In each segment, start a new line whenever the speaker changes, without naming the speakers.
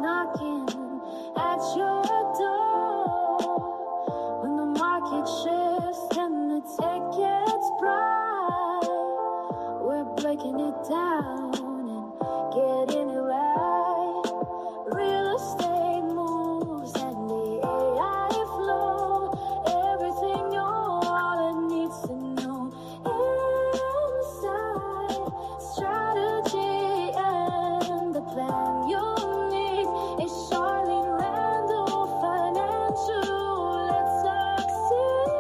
knocking at your door. When the market shifts and the tickets bright, we're breaking it down and getting it right. Real estate moves and the AI flow. Everything your wallet needs to know. Inside strategy and the plan you need is Charlene Randall Financial. Let's succeed.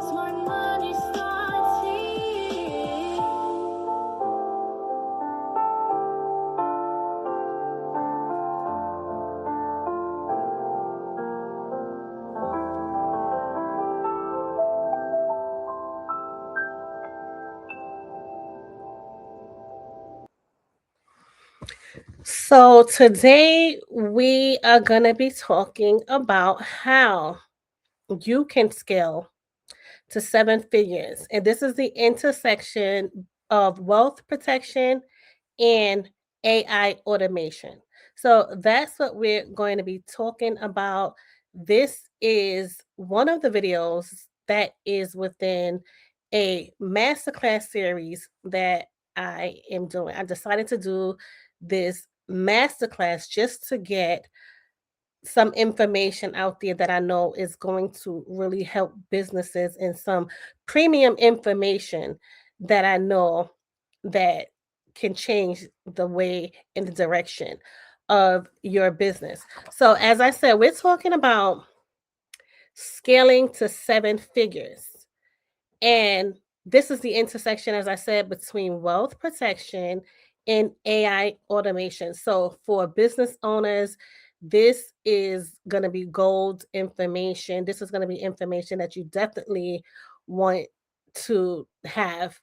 Smart money starts here.
So today we are going to be talking about how you can scale to seven figures. And this is the intersection of wealth protection and AI automation. So that's what we're going to be talking about. This is one of the videos that is within a masterclass series that I am doing. I decided to do this masterclass just to get some information out there that I know is going to really help businesses, and some premium information that I know that can change the way and the direction of your business. So as I said, we're talking about scaling to seven figures. And this is the intersection, as I said, between wealth protection and AI automation. So for business owners, this is going to be gold information. This is going to be information that you definitely want to have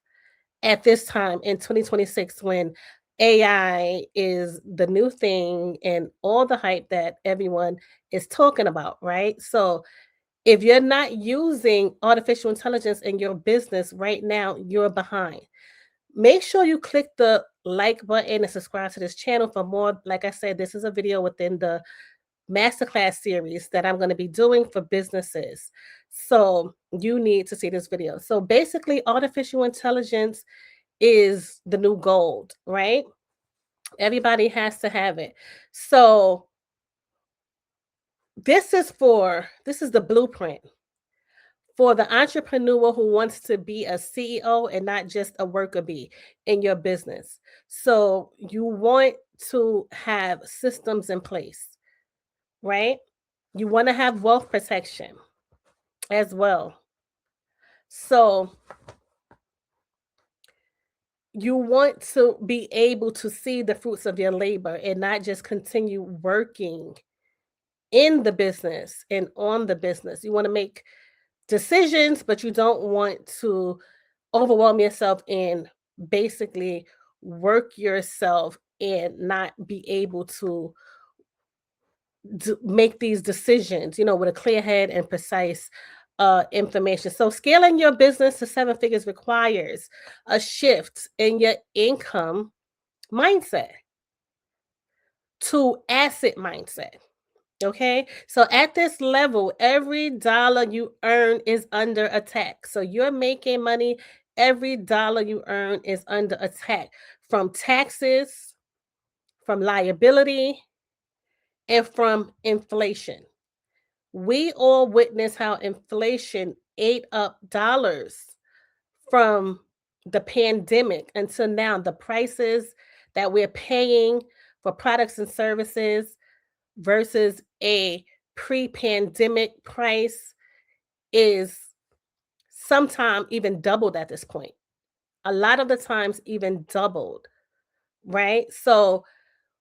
at this time in 2026, when AI is the new thing and all the hype that everyone is talking about, right? So if you're not using artificial intelligence in your business right now, you're behind. Make sure you click the like button and subscribe to this channel for more. Like I said, this is a video within the masterclass series that I'm going to be doing for businesses. So you need to see this video. So basically, artificial intelligence is the new gold, right? Everybody has to have it. So this is the blueprint for the entrepreneur who wants to be a CEO and not just a worker bee in your business. So you want to have systems in place, right? You want to have wealth protection as well. So you want to be able to see the fruits of your labor and not just continue working in the business and on the business. You want to make decisions, but you don't want to overwhelm yourself and basically work yourself and not be able to make these decisions, with a clear head and precise information. So scaling your business to seven figures requires a shift in your income mindset to asset mindset. Okay, so at this level, every dollar you earn is under attack. So you're making money, every dollar you earn is under attack from taxes, from liability, and from inflation. We all witness how inflation ate up dollars from the pandemic until now. The prices that we're paying for products and services versus a pre-pandemic price is sometimes even doubled at this point. A lot of the times even doubled, right? So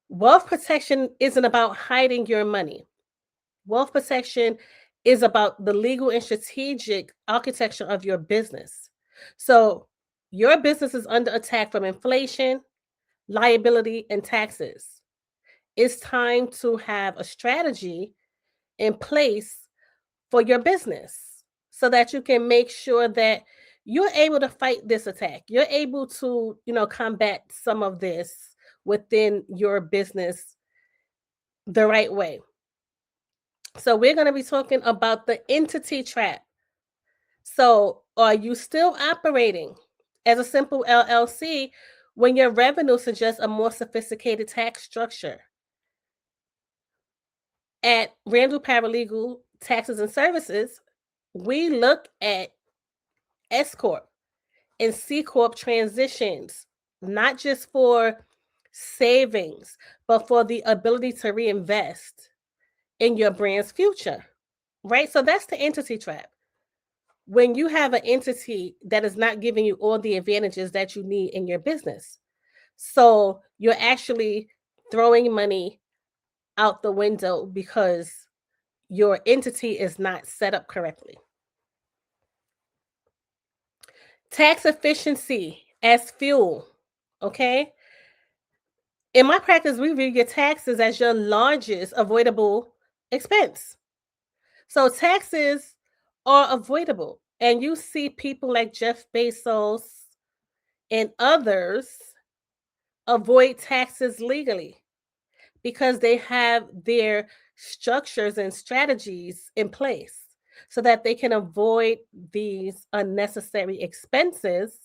wealth protection isn't about hiding your money. Wealth protection is about the legal and strategic architecture of your business. So your business is under attack from inflation, liability, and taxes. It's time to have a strategy in place for your business so that you can make sure that you're able to fight this attack. You're able to, combat some of this within your business the right way. So we're going to be talking about the entity trap. So, are you still operating as a simple LLC when your revenue suggests a more sophisticated tax structure? At Randall Paralegal Taxes and Services, we look at S Corp and C Corp transitions, not just for savings, but for the ability to reinvest in your brand's future, right? So that's the entity trap. When you have an entity that is not giving you all the advantages that you need in your business. So you're actually throwing money out the window because your entity is not set up correctly. Tax efficiency as fuel, okay? In my practice, we view your taxes as your largest avoidable expense. So taxes are avoidable. And you see people like Jeff Bezos and others avoid taxes legally because they have their structures and strategies in place so that they can avoid these unnecessary expenses.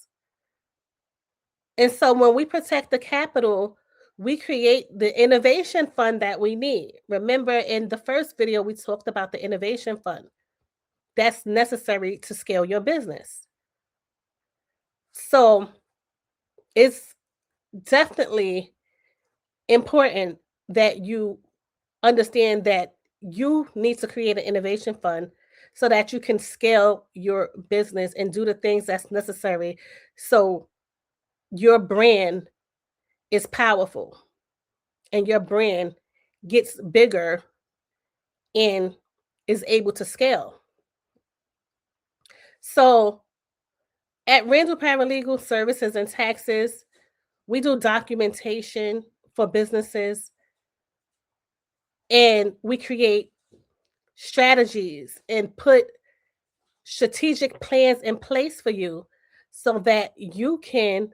And so when we protect the capital, we create the innovation fund that we need. Remember, in the first video, we talked about the innovation fund that's necessary to scale your business. So it's definitely important that you understand that you need to create an innovation fund so that you can scale your business and do the things that's necessary so your brand is powerful and your brand gets bigger and is able to scale. So at Randall Paralegal Services and Taxes, we do documentation for businesses and we create strategies and put strategic plans in place for you so that you can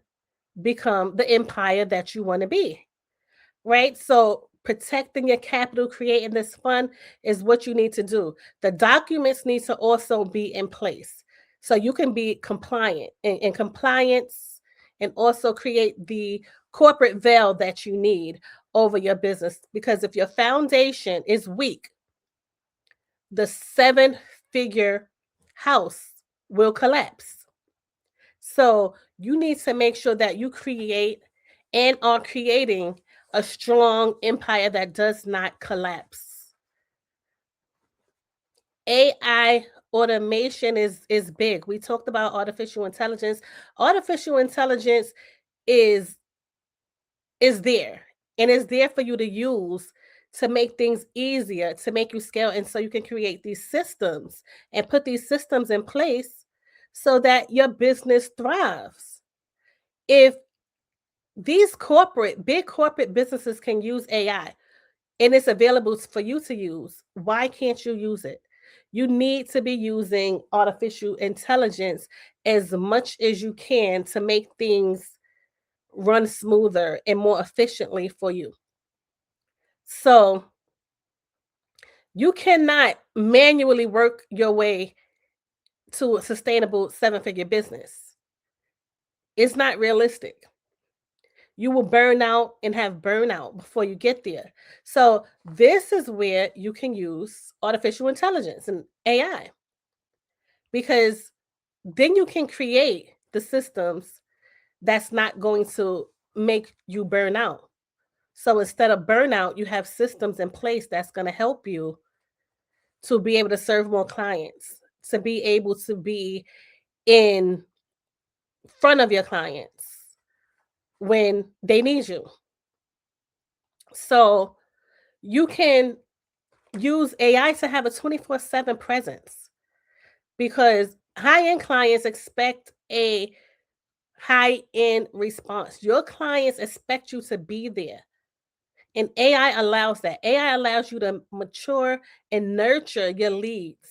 become the empire that you want to be, right? So protecting your capital, creating this fund is what you need to do. The documents need to also be in place so you can be compliant and compliance and also create the corporate veil that you need over your business. Because if your foundation is weak, the 7-figure house will collapse. So you need to make sure that you create and are creating a strong empire that does not collapse. AI automation is big. We talked about artificial intelligence. Artificial intelligence is is there and is there for you to use to make things easier, to make you scale, and so you can create these systems and put these systems in place so that your business thrives. If these big corporate businesses can use AI and it's available for you to use, why can't you use it? You need to be using artificial intelligence as much as you can to make things run smoother and more efficiently for you. So you cannot manually work your way to a sustainable 7-figure business. It's not realistic. You will burn out and have burnout before you get there. So this is where you can use artificial intelligence and AI because then you can create the systems that's not going to make you burn out. So instead of burnout, you have systems in place that's going to help you to be able to serve more clients, to be able to be in front of your clients when they need you. So you can use AI to have a 24/7 presence because high-end clients expect a high-end response. Your clients expect you to be there. And AI allows that. AI allows you to mature and nurture your leads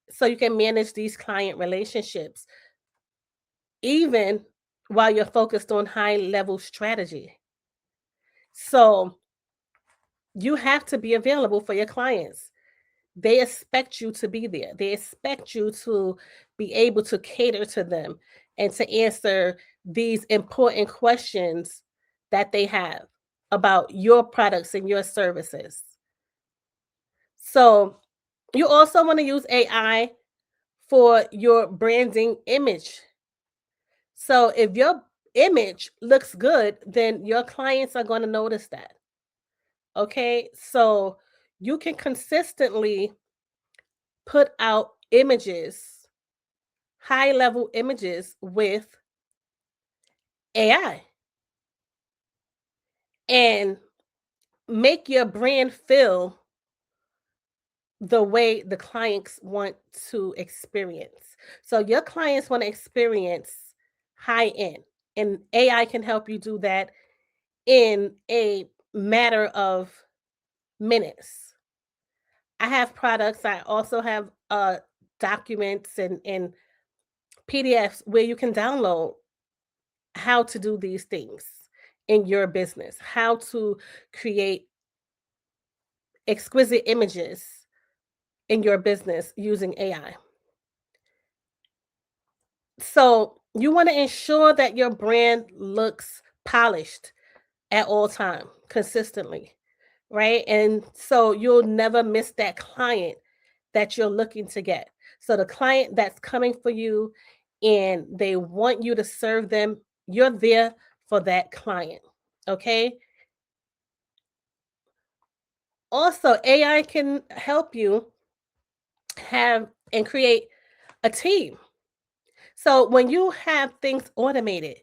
so you can manage these client relationships. even while you're focused on high level strategy. So you have to be available for your clients. They expect you to be there. They expect you to be able to cater to them and to answer these important questions that they have about your products and your services. So, you also want to use AI for your branding image. So, if your image looks good, then your clients are going to notice that. Okay. So, you can consistently put out images, high level images with AI and make your brand feel the way the clients want to experience. So your clients want to experience high end, and AI can help you do that in a matter of minutes. I have products. I also have documents and PDFs where you can download how to do these things in your business, how to create exquisite images in your business using AI. So, you want to ensure that your brand looks polished at all time, consistently, right? And so you'll never miss that client that you're looking to get. So the client that's coming for you and they want you to serve them, you're there for that client. Okay? Also, AI can help you have and create a team. So when you have things automated,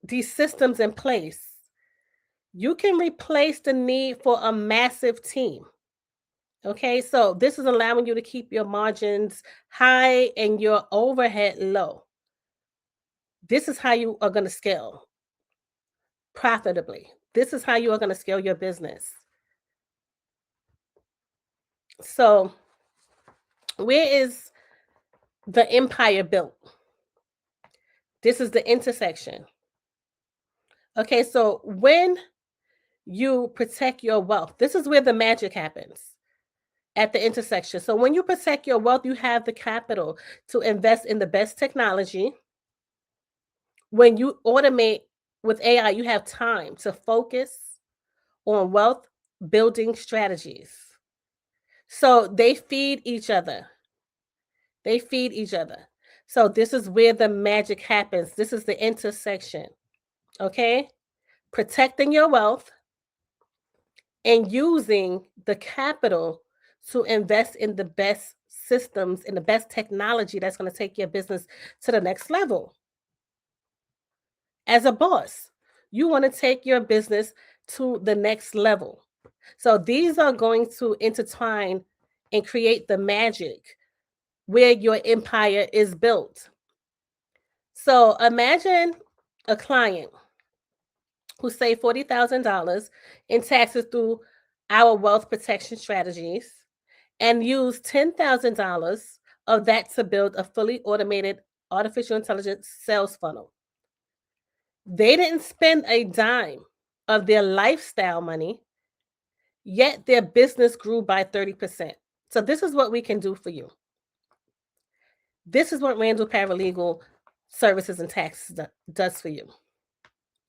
these systems in place, you can replace the need for a massive team. Okay, so this is allowing you to keep your margins high and your overhead low. This is how you are going to scale profitably. This is how you are going to scale your business. So, where is the empire built? This is the intersection. Okay, so when you protect your wealth, this is where the magic happens at the intersection. So, when you protect your wealth, you have the capital to invest in the best technology. When you automate with AI, you have time to focus on wealth building strategies. So, they feed each other. They feed each other. So this is where the magic happens. This is the intersection. Okay? Protecting your wealth and using the capital to invest in the best systems and the best technology that's going to take your business to the next level. As a boss, you want to take your business to the next level. So these are going to intertwine and create the magic where your empire is built. So imagine a client who saved $40,000 in taxes through our wealth protection strategies and used $10,000 of that to build a fully automated artificial intelligence sales funnel. They didn't spend a dime of their lifestyle money, yet their business grew by 30%. So, this is what we can do for you. This is what Randall Paralegal Services and Taxes does for you.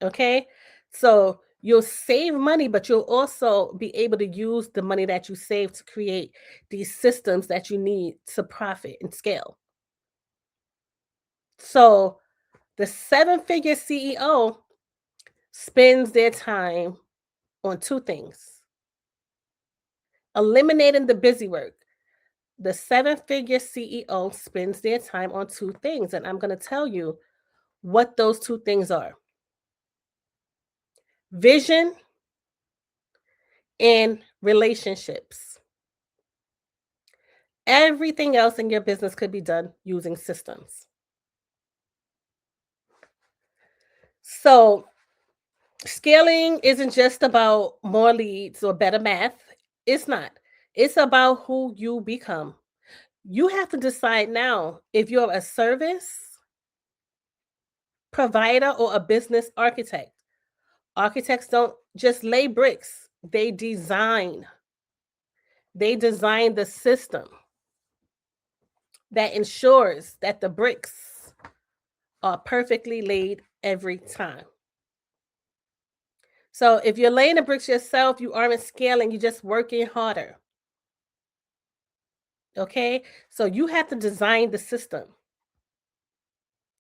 Okay. So you'll save money, but you'll also be able to use the money that you save to create these systems that you need to profit and scale. So the seven figure CEO spends their time on two things: eliminating the busy work. The seven figure CEO spends their time on two things, and I'm going to tell you what those two things are: vision and relationships. Everything else in your business could be done using systems. So, scaling isn't just about more leads or better math. It's not. It's about who you become. You have to decide now if you're a service provider or a business architect. Architects don't just lay bricks, they design. They design the system that ensures that the bricks are perfectly laid every time. So if you're laying the bricks yourself, you aren't scaling, you're just working harder. Okay? So you have to design the system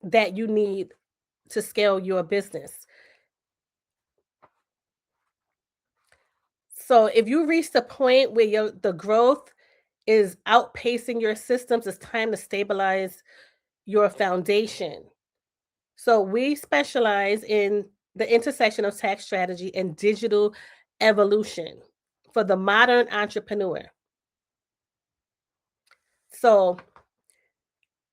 that you need to scale your business. So if you reach the point where the growth is outpacing your systems, it's time to stabilize your foundation. So we specialize in the intersection of tax strategy and digital evolution for the modern entrepreneur. So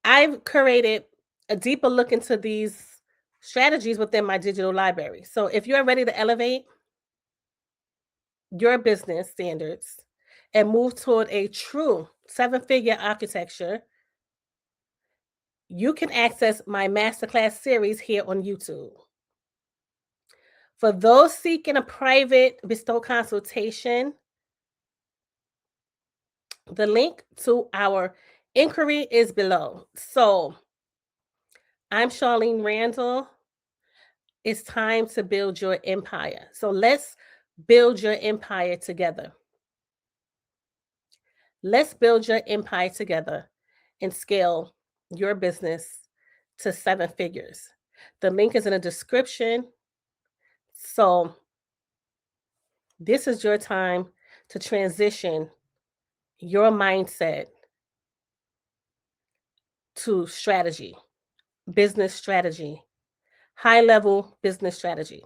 I've curated a deeper look into these strategies within my digital library. So if you're ready to elevate your business standards and move toward a true seven-figure architecture, you can access my masterclass series here on YouTube. For those seeking a private bespoke consultation, the link to our inquiry is below. So I'm Charlene Randall. It's time to build your empire. So let's build your empire together. Let's build your empire together and scale your business to seven figures. The link is in the description. So this is your time to transition your mindset to strategy, business strategy, high level business strategy.